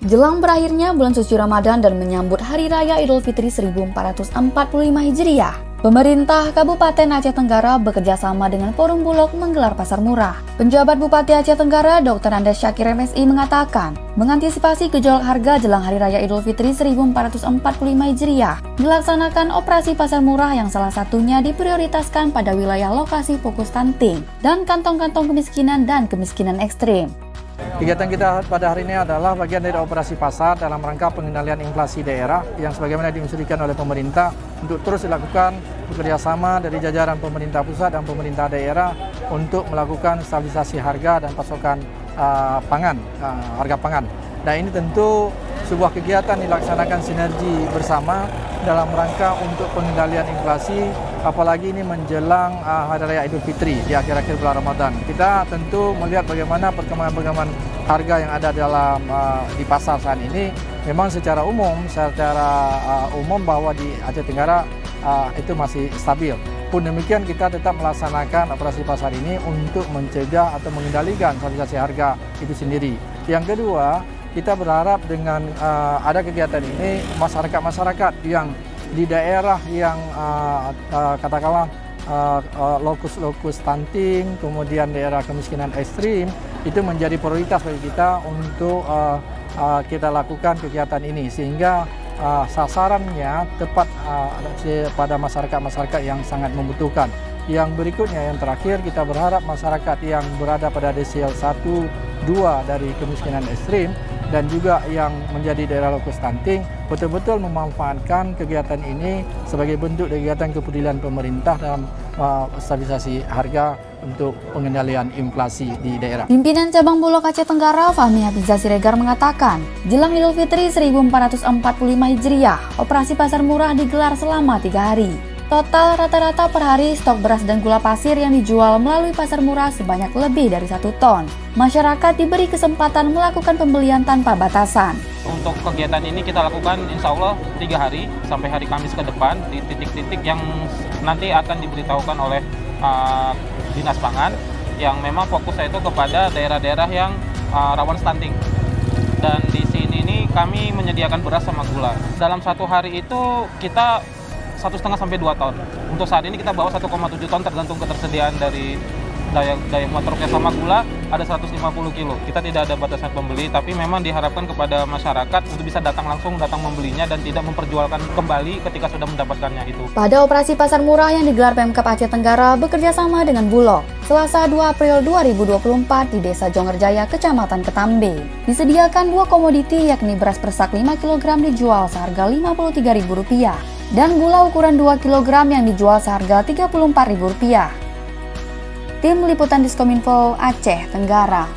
Jelang berakhirnya bulan suci Ramadan dan menyambut Hari Raya Idul Fitri 1445 Hijriah, pemerintah Kabupaten Aceh Tenggara bekerja sama dengan Forum Bulog menggelar pasar murah. Penjabat Bupati Aceh Tenggara, Dr. Andes Syakir MSI mengatakan, mengantisipasi gejolak harga jelang Hari Raya Idul Fitri 1445 Hijriah, dilaksanakan operasi pasar murah yang salah satunya diprioritaskan pada wilayah lokasi fokus stunting dan kantong-kantong kemiskinan dan kemiskinan ekstrim. Kegiatan kita pada hari ini adalah bagian dari operasi pasar dalam rangka pengendalian inflasi daerah yang sebagaimana diinstruksikan oleh pemerintah untuk terus dilakukan bekerjasama dari jajaran pemerintah pusat dan pemerintah daerah untuk melakukan stabilisasi harga dan pasokan harga pangan. Nah, ini tentu sebuah kegiatan dilaksanakan sinergi bersama dalam rangka untuk pengendalian inflasi, apalagi ini menjelang Hari Raya Idul Fitri di akhir-akhir bulan Ramadan. Kita tentu melihat bagaimana perkembangan harga yang ada di pasar saat ini. Memang secara umum bahwa di Aceh Tenggara itu masih stabil. Pun demikian kita tetap melaksanakan operasi pasar ini untuk mencegah atau mengendalikan stabilisasi harga itu sendiri. Yang kedua, kita berharap dengan ada kegiatan ini, masyarakat yang di daerah yang katakanlah lokus stunting, kemudian daerah kemiskinan ekstrim, itu menjadi prioritas bagi kita untuk kita lakukan kegiatan ini, sehingga sasarannya tepat pada masyarakat yang sangat membutuhkan. Yang berikutnya, yang terakhir, kita berharap masyarakat yang berada pada desil 1, 2 dari kemiskinan ekstrim dan juga yang menjadi daerah lokus stunting betul-betul memanfaatkan kegiatan ini sebagai bentuk kegiatan kepedulian pemerintah dalam stabilisasi harga untuk pengendalian inflasi di daerah. Pimpinan Cabang Bulog Aceh Tenggara, Fahmi Hafizah Siregar mengatakan, jelang Idul Fitri 1445 Hijriah, operasi pasar murah digelar selama 3 hari. Total rata-rata per hari stok beras dan gula pasir yang dijual melalui pasar murah sebanyak lebih dari 1 ton. Masyarakat diberi kesempatan melakukan pembelian tanpa batasan. Untuk kegiatan ini kita lakukan insya Allah 3 hari sampai hari Kamis ke depan di titik-titik yang nanti akan diberitahukan oleh Dinas Pangan, yang memang fokusnya itu kepada daerah-daerah yang rawan stunting. Dan di sini ini kami menyediakan beras sama gula. Dalam 1 hari itu kita 1,5 sampai 2 ton. Untuk saat ini kita bawa 1,7 ton tergantung ketersediaan dari daya motornya, sama gula ada 150 kilo. Kita tidak ada batasan pembeli, tapi memang diharapkan kepada masyarakat untuk bisa datang membelinya dan tidak memperjualkan kembali ketika sudah mendapatkannya itu. Pada operasi pasar murah yang digelar Pemkab Aceh Tenggara bekerja sama dengan Bulog, Selasa 2 April 2024 di Desa Jongerjaya, Kecamatan Ketambe, disediakan 2 komoditi yakni beras persak 5 kg dijual seharga Rp53.000 dan gula ukuran 2 kg yang dijual seharga Rp34.000. Tim Liputan Diskominfo Aceh Tenggara.